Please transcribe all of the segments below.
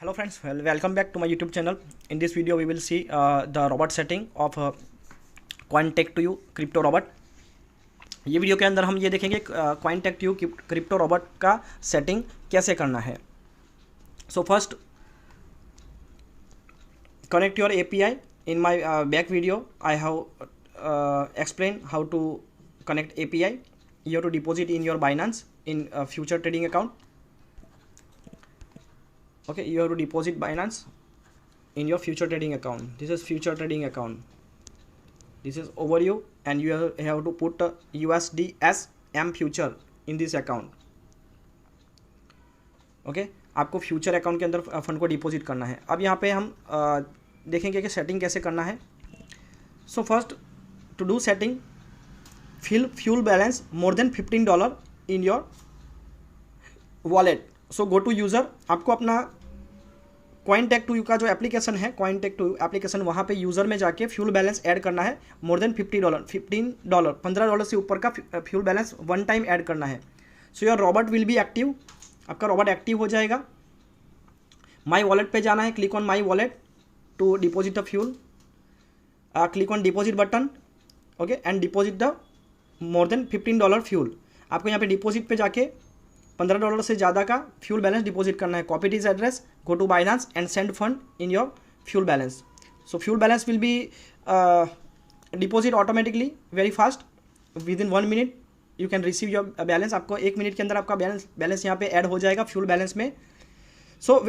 Hello friends, welcome back to my YouTube channel. In this video we will see the robot setting of Cointech2u crypto robot. ये video के अंदर हम ये देखेंगे Cointech2u crypto robot का setting कैसे करना है. So first connect your API. In my back video I have explained how to connect API. You have to deposit in your Binance in future trading account. Okay, you have to deposit Binance in your future trading account. This is future trading account. This is overview, and you have to put USDSM future in this account. Okay, आपको future account के अंदर fund को deposit करना है. अब यहाँ पे हम देखेंगे कि सेटिंग कैसे करना है. So first to do setting, fill fuel balance more than $15 in your wallet. So go to user, आपको अपना Cointech2u का जो एप्लीकेशन है, Cointech2u एप्लीकेशन, वहाँ पे यूज़र में जाके फ्यूल बैलेंस ऐड करना है मोर देन $15 से ऊपर का fuel balance one time add करना है. So your robot will be active, आपका रॉबोट एक्टिव हो जाएगा. माई वॉलेट पे जाना है, click on my wallet to deposit the fuel. Click on deposit button, okay, and deposit the more than $15 fuel. आपको यहाँ पे डिपॉजिट पे जाके $15 से ज़्यादा का फ्यूल बैलेंस डिपॉजिट करना है. Copy this address, go to Binance and send fund in your fuel balance. So fuel balance will be deposit automatically very fast. Within 1 minute you can receive your balance. आपको 1 minute के अंदर आपका balance यहाँ पे add हो जाएगा fuel balance में. So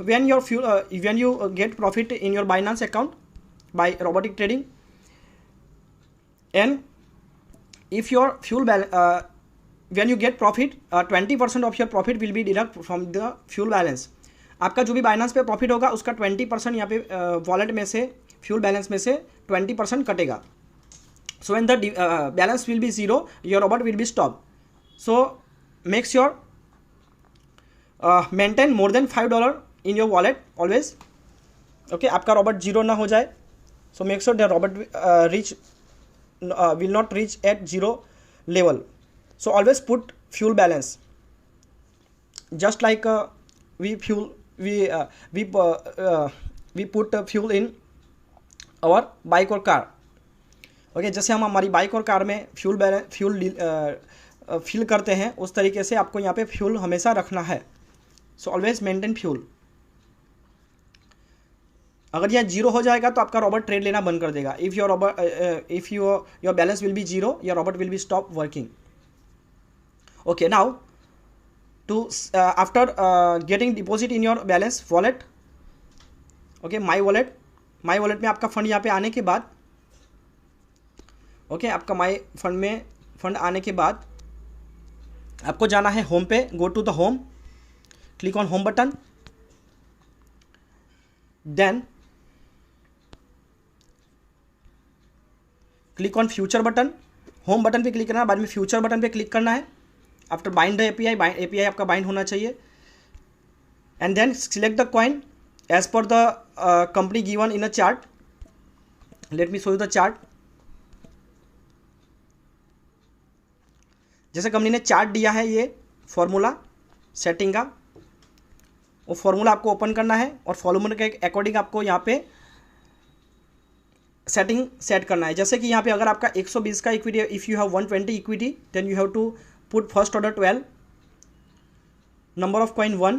when you get profit in your Binance account by robotic trading, and if your fuel balance when you get profit, 20% of your profit will be deduct from the fuel balance. आपका जो भी Binance पे profit होगा उसका 20% यहाँ पे wallet में से, फ्यूल बैलेंस में से 20% कटेगा. So when the balance will B zero, your robot will be stop. So make sure maintain more than $5 in your wallet always. Okay, आपका रोबोट जीरो ना हो जाए. So make sure the robot will not reach at zero level. So always put fuel balance, just like we put fuel in our bike or car. Okay, जैसे हम हमारी bike और car में fuel fill करते हैं, उस तरीके से आपको यहाँ पे फ्यूल हमेशा रखना है. So always maintain fuel. अगर यह जीरो हो जाएगा तो आपका रोबोट ट्रेड लेना बंद कर देगा. If your balance will B zero, your robot will be stop working. Okay, now to after getting deposit in your balance wallet, okay, my wallet में आपका फंड यहाँ पे आने के बाद, okay, आपका माई फंड में फंड आने के बाद आपको जाना है होम पे. Go to the home, click on home button, then click on future button. Home button पे क्लिक करना है, बाद में फ्यूचर बटन पे क्लिक करना है. आफ्टर बाइंड द API आपका बाइंड होना चाहिए. And then select the coin as per the company given in a chart. Let me show you the chart. जैसे कंपनी ने चार्ट दिया है, ये फॉर्मूला सेटिंग का, वो फॉर्मूला आपको ओपन करना है और फॉर्मूला के अकॉर्डिंग आपको यहाँ पे सेटिंग सेट करना है. जैसे कि यहाँ पे अगर आपका 120 का equity, if you have 120 equity, then you have to put first order 12, number of coin 1,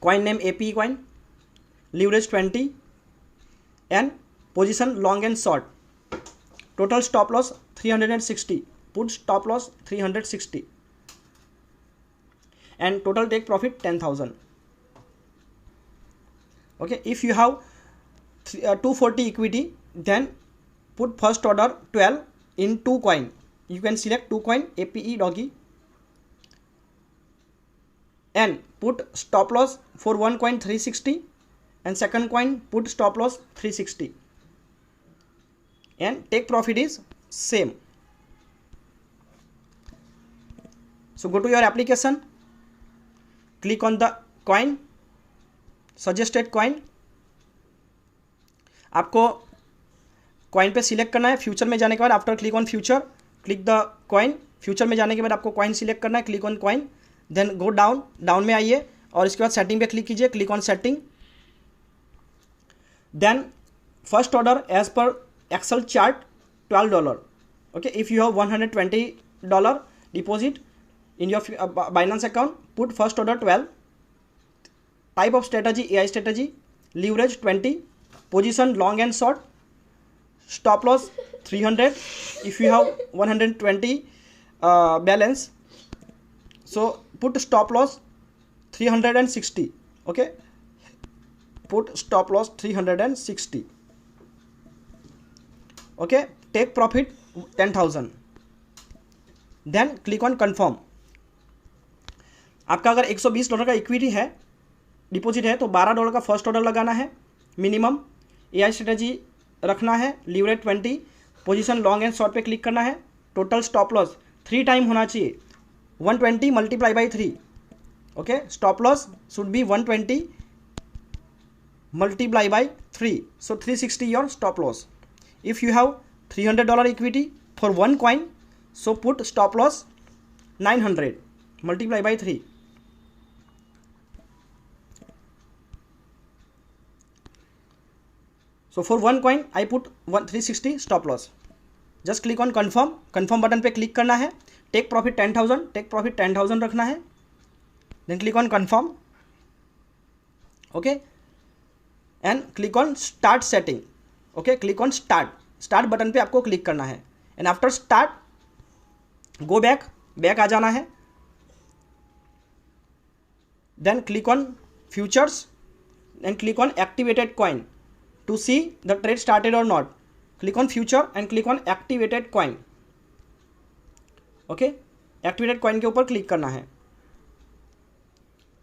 coin name APE coin, leverage 20, and position long and short. Total stop loss 360, put stop loss 360, and total take profit 10,000. Okay, if you have 240 equity, then put first order 12 in 2 coin. You can select 2 coin APE doggy and put stop loss for 1 coin 360 and second coin put stop loss 360, and take profit is same. So go to your application, click on the coin, suggested coin. आपको coin पे select करना है. Future में जाने के बाद after click on future, click the coin. Future में जाने के बाद आपको कॉइन सिलेक्ट करना है, click on coin, then go down में आइए और इसके बाद सेटिंग पे क्लिक कीजिए, click on setting. Then first order as per excel chart $12. Okay, if you have $120 deposit in your Binance account, put first order 12, type of strategy AI strategy, leverage 20, position long and short, stop loss 300 if you have 120 balance, so put stop loss 360. okay, put stop loss 360. okay, take profit 10,000. then click on confirm. आपका अगर $120 का equity है, deposit है, तो $12 का first order लगाना है minimum, AI strategy रखना है, leverage 20, position long and short पे क्लिक करना है, टोटल स्टॉप लॉस 3 टाइम होना चाहिए, 120 multiply by 3. Okay, stop loss should be 120 multiply by 3, so 360 your stop loss. If you have $300 equity for 1 coin, so put stop loss 900 multiply by 3. So for 1 coin I put 360 stop loss. Just click on confirm. confirm button पे click करना है. Take profit 10,000, take profit 10,000 रखना है. Then click on confirm. Okay, and click on start setting. Okay, click on start button पे आपको click करना है. And after start go back आ जाना है. Then click on futures and click on activated coin to see the trade started or not. Click on future and click on activated coin. okay, activated coin के ऊपर click करना है.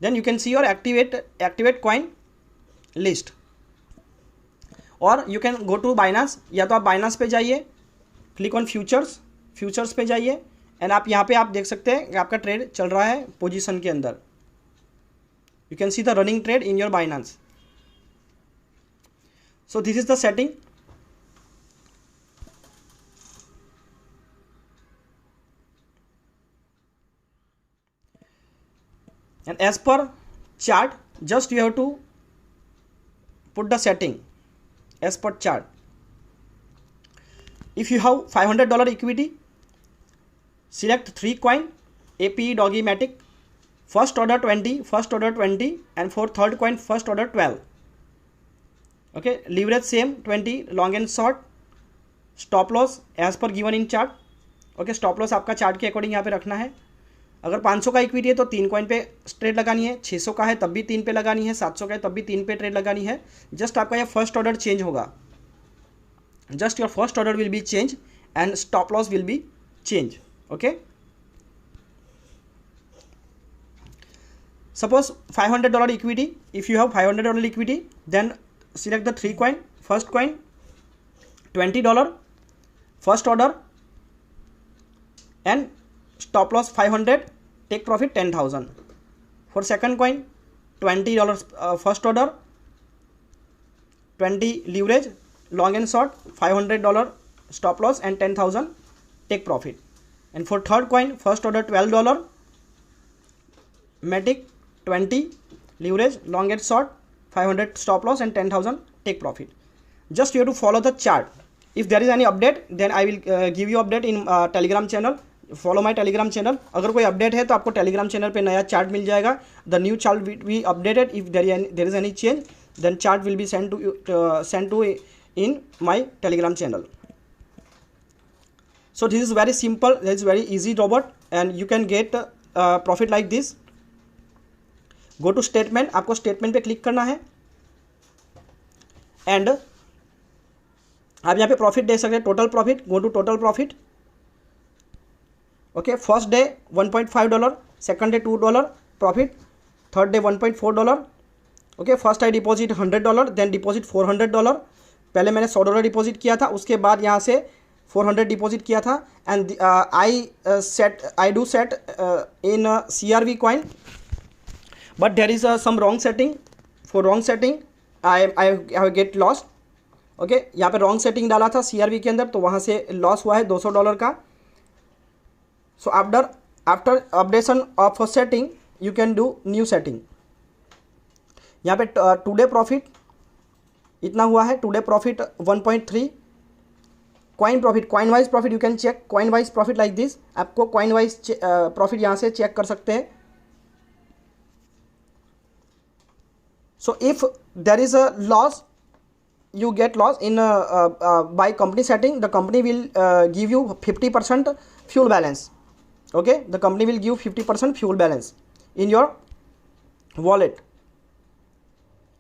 then you can see your activate coin list, और you can go to Binance. या तो आप Binance पे जाइए, click on futures पे जाइए, एंड आप यहाँ पे आप देख सकते हैं कि आपका ट्रेड चल रहा है पोजीशन के अंदर. you can see the running trade in your Binance. So this is the setting. And as per chart, just you have to put the setting as per chart. If you have $500 equity, select 3 coin, APE Doggy Matic, first order 20, and for third coin first order 12. okay, leverage same 20, long and short, stop loss as per given in chart. okay, stop loss आपका chart के according यहाँ पे रखना है. अगर 500 का equity है तो 3 कॉइन पे ट्रेड लगानी है, 600 का है तब भी 3 पे लगानी है, 700 का है तब भी 3 पे ट्रेड लगानी है. जस्ट आपका यह फर्स्ट ऑर्डर चेंज होगा, just your first order will be change and stop loss will be change. Okay, suppose $500 equity. if you have $500 equity, then select the 3 coin. first coin $20, first order, and stop loss 500, take profit 10,000. for second coin $20, first order, 20 leverage, long and short, $500 stop loss and 10,000 take profit. and for third coin first order $12, Matic 20 leverage, long and short, 500 stop loss and 10,000 take profit. just you have to follow the chart. if there is any update, then I will give you update in telegram channel. follow my telegram channel. अगर कोई update है तो आपको Telegram channel पे नया chart मिल जाएगा. The new chart will be updated. If there is any change, then chart will be send to in my telegram channel. so this is very simple, this is very easy robot, and you can get profit like this. go to statement. आपको statement पे click करना है and आप यहाँ पे profit देख सकते हैं, total profit. Go to total profit. Okay, first day $1.5, second day $2 profit, third day $1.4. Okay, first I deposit $100, then deposit $400. पहले मैंने $100 डिपॉजिट किया था, उसके बाद यहाँ से 400 डिपॉजिट किया था. And I do set in CRV coin, but there is some wrong setting. For wrong setting I get lost. Okay, यहाँ पे रॉन्ग सेटिंग डाला था CRV के अंदर, तो वहाँ से लॉस हुआ है $200 का. So after updation of setting you can do new setting. यहाँ पे टुडे प्रॉफिट इतना हुआ है, today profit 1.3। Coin profit, coin wise profit you can check, coin wise profit like this, आपको कॉइन वाइज प्रॉफिट यहाँ से चेक कर सकते हैं। So if there is a loss, you get loss in by company setting, the company will give you 50% fuel balance. Okay, the company will give 50% fuel balance in your wallet.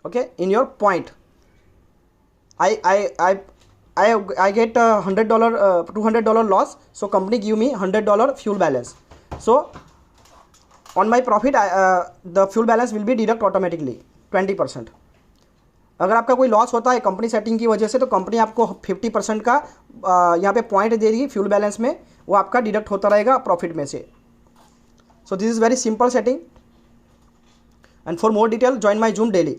Okay, in your point. I get $100 $200 loss, so company give me $100 fuel balance. So on my profit the fuel balance will be deduct automatically 20%. अगर आपका कोई loss होता है company setting की वजह से, तो company आपको 50% का यहाँ पे पॉइंट दे देगी फ्यूल बैलेंस में, वो आपका डिडक्ट होता रहेगा प्रॉफिट में से। So this is very simple setting, and for more detail join my zoom daily.